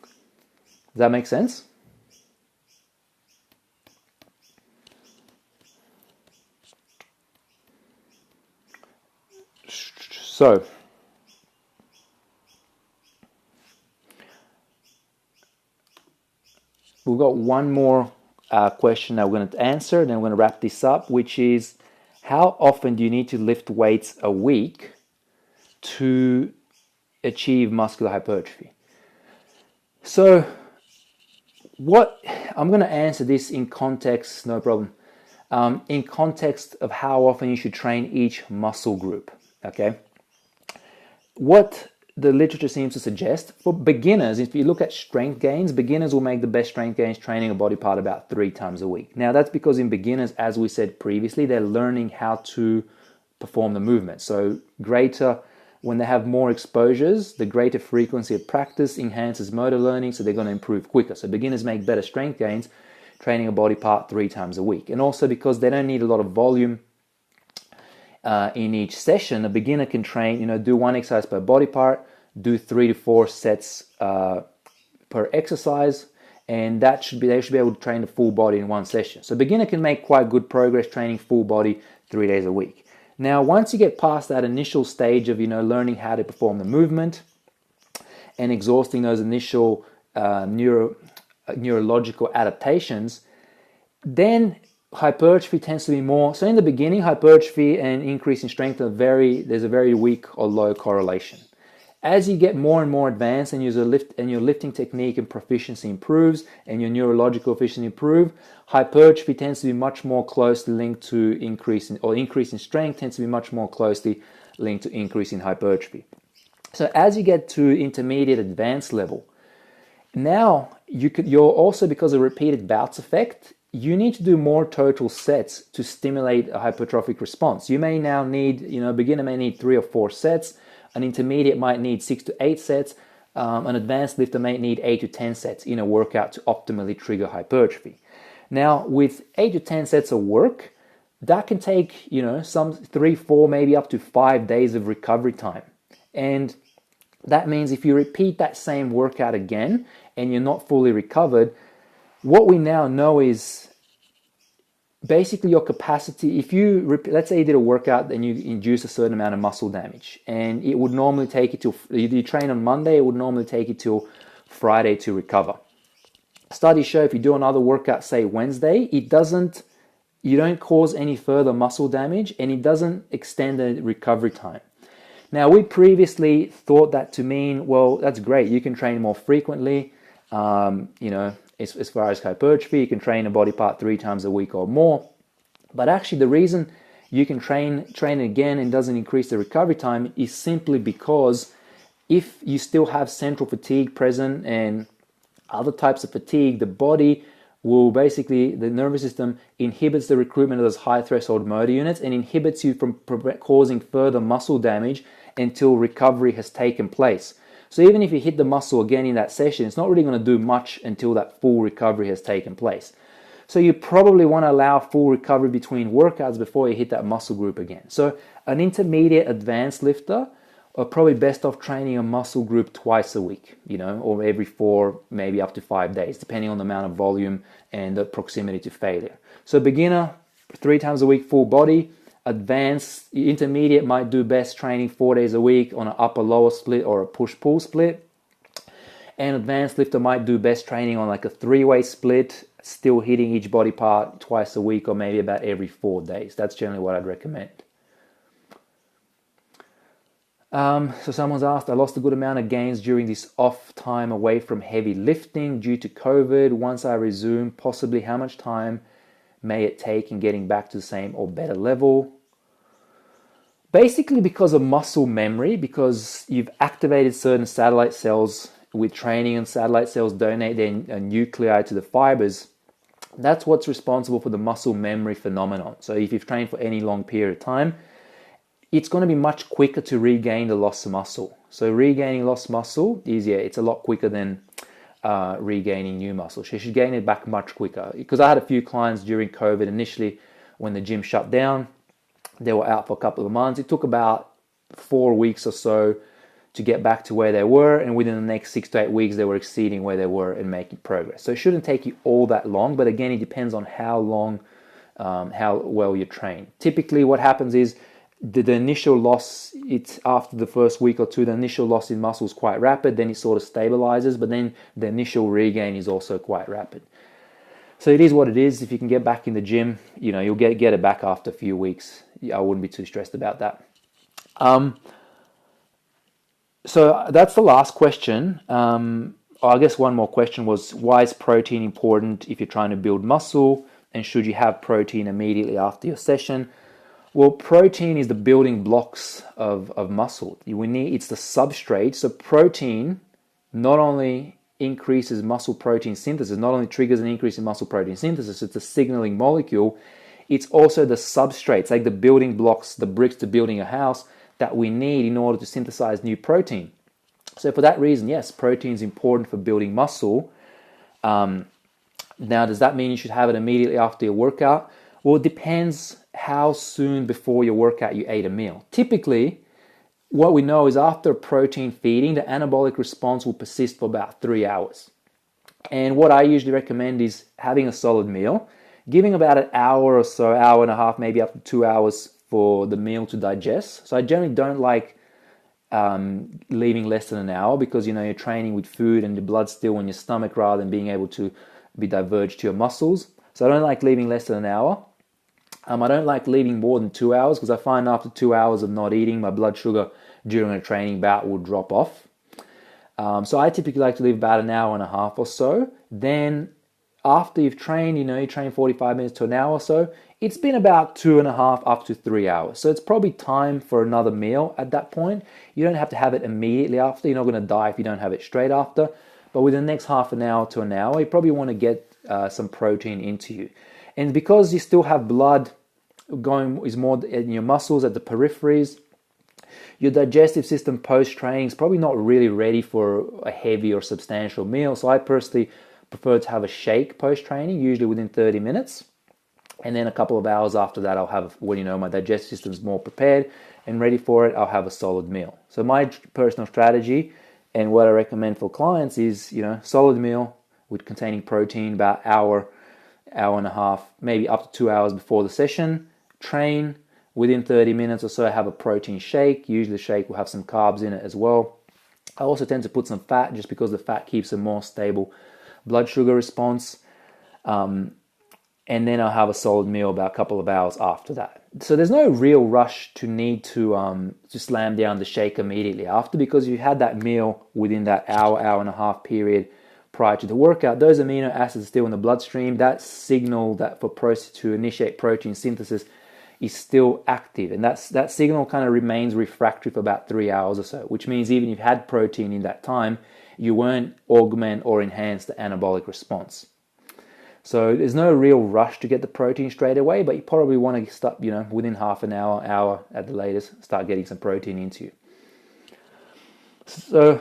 Does that make sense? So, we've got one more question that we're going to answer, then we're going to wrap this up, which is, how often do you need to lift weights a week to achieve muscular hypertrophy? So, I'm going to answer this in context, no problem, in context of how often you should train each muscle group, okay? What the literature seems to suggest, for beginners, if you look at strength gains, beginners will make the best strength gains training a body part about 3 times a week. Now, that's because in beginners, as we said previously, they're learning how to perform the movement. So when they have more exposures, the greater frequency of practice enhances motor learning, so they're going to improve quicker. So beginners make better strength gains training a body part 3 times a week. And also because they don't need a lot of volume in each session, a beginner can train, do 1 exercise per body part, do 3 to 4 sets per exercise, and they should be able to train the full body in 1 session. So a beginner can make quite good progress training full body 3 days a week. Now, once you get past that initial stage of, learning how to perform the movement and exhausting those initial neurological adaptations, then hypertrophy tends to be more. So in the beginning, hypertrophy and increase in strength there's a very weak or low correlation. As you get more and more advanced and your lifting technique and proficiency improves and your neurological efficiency improve, hypertrophy tends to be much more closely linked to increase in strength tends to be much more closely linked to increase in hypertrophy. So as you get to intermediate advanced level, now you're also, because of repeated bouts effect, you need to do more total sets to stimulate a hypertrophic response. You may now need, a beginner may need 3 or 4 sets, an intermediate might need 6 to 8 sets, an advanced lifter may need 8 to 10 sets in a workout to optimally trigger hypertrophy. Now, with 8 to 10 sets of work, that can take, some 3, 4, maybe up to 5 days of recovery time. And that means if you repeat that same workout again and you're not fully recovered, what we now know is basically your capacity. If let's say you did a workout and you induce a certain amount of muscle damage, and it would normally take you till, you train on Monday, it would normally take you till Friday to recover. Studies show if you do another workout, say Wednesday, you don't cause any further muscle damage and it doesn't extend the recovery time. Now, we previously thought that to mean, well, that's great, you can train more frequently, as far as hypertrophy, you can train a body part 3 times a week or more. But actually, the reason you can train again and doesn't increase the recovery time is simply because if you still have central fatigue present and other types of fatigue, the body will basically, the nervous system inhibits the recruitment of those high threshold motor units and inhibits you from causing further muscle damage until recovery has taken place. So even if you hit the muscle again in that session, it's not really going to do much until that full recovery has taken place. So you probably want to allow full recovery between workouts before you hit that muscle group again. So an intermediate advanced lifter are probably best off training a muscle group twice a week, or every 4, maybe up to 5 days, depending on the amount of volume and the proximity to failure. So beginner, 3 times a week, full body. Advanced, intermediate might do best training 4 days a week on an upper-lower split or a push-pull split. And advanced lifter might do best training on like a 3-way split, still hitting each body part twice a week or maybe about every 4 days. That's generally what I'd recommend. So someone's asked, I lost a good amount of gains during this off time away from heavy lifting due to COVID. Once I resume, possibly how much time may it take in getting back to the same or better level? Basically because of muscle memory, because you've activated certain satellite cells with training, and satellite cells donate their nuclei to the fibers. That's what's responsible for the muscle memory phenomenon. So if you've trained for any long period of time, it's going to be much quicker to regain the lost muscle. So regaining lost muscle it's a lot quicker than regaining new muscle. So you should gain it back much quicker. Because I had a few clients during COVID initially when the gym shut down. They were out for a couple of months. It took about 4 weeks or so to get back to where they were, and within the next 6 to 8 weeks they were exceeding where they were and making progress. So it shouldn't take you all that long, but again, it depends on how well you train. Typically what happens is the initial loss, it's after the first week or two, the initial loss in muscle is quite rapid, then it sort of stabilizes, but then the initial regain is also quite rapid. So it is what it is. If you can get back in the gym, you'll get it back after a few weeks. I wouldn't be too stressed about that. So that's the last question. I guess one more question was, why is protein important if you're trying to build muscle, and should you have protein immediately after your session? Well, protein is the building blocks of muscle. It's the substrate. So protein not only increases muscle protein synthesis, not only triggers an increase in muscle protein synthesis, it's a signaling molecule. It's also the substrates, like the building blocks, the bricks to building a house that we need in order to synthesize new protein. So for that reason, yes, protein is important for building muscle. Now, does that mean you should have it immediately after your workout? Well, it depends how soon before your workout you ate a meal. Typically, what we know is after protein feeding, the anabolic response will persist for about 3 hours. And what I usually recommend is having a solid meal, giving about an hour or so, hour and a half, maybe up to 2 hours for the meal to digest. So I generally don't like leaving less than an hour because, you're training with food and the blood's still in your stomach rather than being able to be diverged to your muscles. So I don't like leaving less than an hour. I don't like leaving more than 2 hours because I find after 2 hours of not eating, my blood sugar during a training bout will drop off. So I typically like to leave about an hour and a half or so. Then after you've trained, you train 45 minutes to an hour or so, it's been about 2.5 up to 3 hours. So it's probably time for another meal at that point. You don't have to have it immediately after. You're not going to die if you don't have it straight after. But within the next half an hour to an hour, you probably want to get some protein into you. And because you still have blood going, is more in your muscles at the peripheries, your digestive system post-training is probably not really ready for a heavy or substantial meal. So I personally prefer to have a shake post-training, usually within 30 minutes. And then a couple of hours after that, I'll have, when my digestive system is more prepared and ready for it, I'll have a solid meal. So my personal strategy and what I recommend for clients is, solid meal with containing protein about hour and a half, maybe up to 2 hours before the session. Train within 30 minutes or so, have a protein shake. Usually the shake will have some carbs in it as well. I also tend to put some fat just because the fat keeps a more stable blood sugar response. And then I'll have a solid meal about a couple of hours after that. So there's no real rush to need to slam down the shake immediately after, because you had that meal within that hour and a half period prior to the workout. Those amino acids are still in the bloodstream. That signal that to initiate protein synthesis is still active, and that signal kind of remains refractory for about 3 hours or so, which means even if you had protein in that time, you won't augment or enhance the anabolic response. So there's no real rush to get the protein straight away, but you probably want to start, within half an hour at the latest, start getting some protein into you. So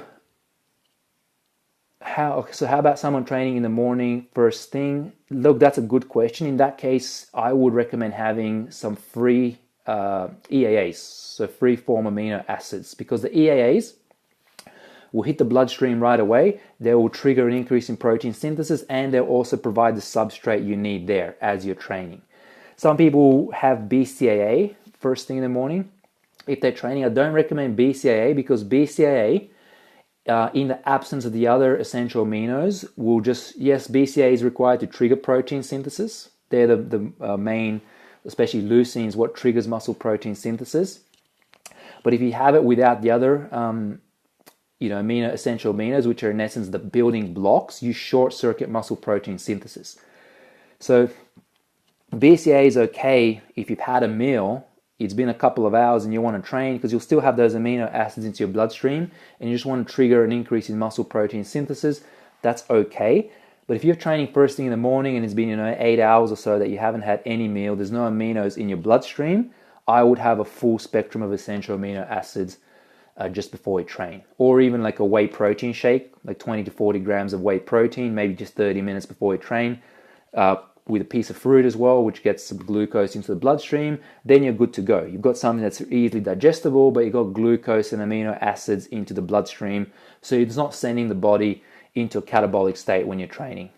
how about someone training in the morning first thing? Look, that's a good question. In that case, I would recommend having some free EAAs, so free form amino acids, because the EAAs will hit the bloodstream right away. They will trigger an increase in protein synthesis, and they'll also provide the substrate you need there as you're training. Some people have BCAA first thing in the morning. If they're training, I don't recommend BCAA, because BCAA, in the absence of the other essential aminos, will BCAA is required to trigger protein synthesis. They're the main, especially leucine is what triggers muscle protein synthesis. But if you have it without the other essential aminos, which are in essence the building blocks, you short circuit muscle protein synthesis. So BCAA is okay if you've had a meal, it's been a couple of hours and you want to train, because you'll still have those amino acids into your bloodstream and you just want to trigger an increase in muscle protein synthesis. That's okay. But if you're training first thing in the morning and it's been 8 hours or so that you haven't had any meal, there's no aminos in your bloodstream, I would have a full spectrum of essential amino acids just before you train, or even like a whey protein shake, like 20 to 40 grams of whey protein, maybe just 30 minutes before you train, with a piece of fruit as well, which gets some glucose into the bloodstream. Then you're good to go. You've got something that's easily digestible, but you've got glucose and amino acids into the bloodstream, so it's not sending the body into a catabolic state when you're training.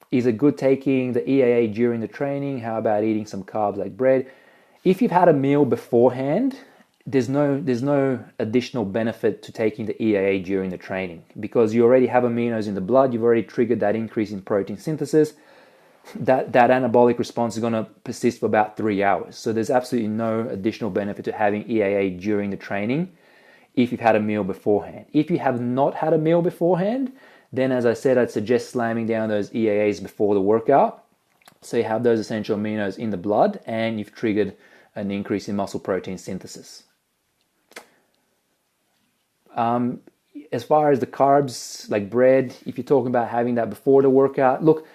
Is it good taking the EAA during the training? How about eating some carbs like bread? If you've had a meal beforehand, there's no additional benefit to taking the EAA during the training, because you already have aminos in the blood. You've already triggered that increase in protein synthesis. That anabolic response is going to persist for about 3 hours. So there's absolutely no additional benefit to having EAA during the training if you've had a meal beforehand. If you have not had a meal beforehand, then as I said, I'd suggest slamming down those EAAs before the workout. So you have those essential aminos in the blood and you've triggered an increase in muscle protein synthesis. As far as the carbs, like bread, if you're talking about having that before the workout, look,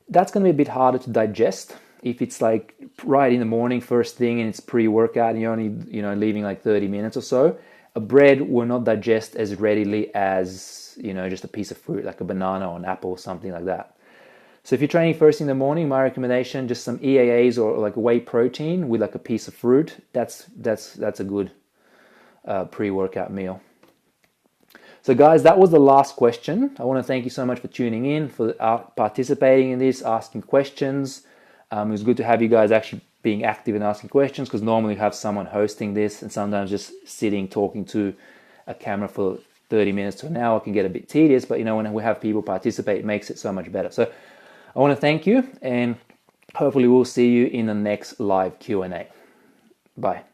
that's going to be a bit harder to digest if it's like right in the morning, first thing, and it's pre-workout and you're only, leaving like 30 minutes or so. A bread will not digest as readily as, just a piece of fruit, like a banana or an apple or something like that. So if you're training first in the morning, my recommendation, just some EAAs or like whey protein with like a piece of fruit. That's a good pre-workout meal. So guys, that was the last question. I want to thank you so much for tuning in, for participating in this, asking questions. It was good to have you guys actually being active and asking questions, because normally you have someone hosting this and sometimes just sitting talking to a camera for 30 minutes to an hour can get a bit tedious, but when we have people participate, it makes it so much better. So I want to thank you, and hopefully we'll see you in the next live Q&A. Bye.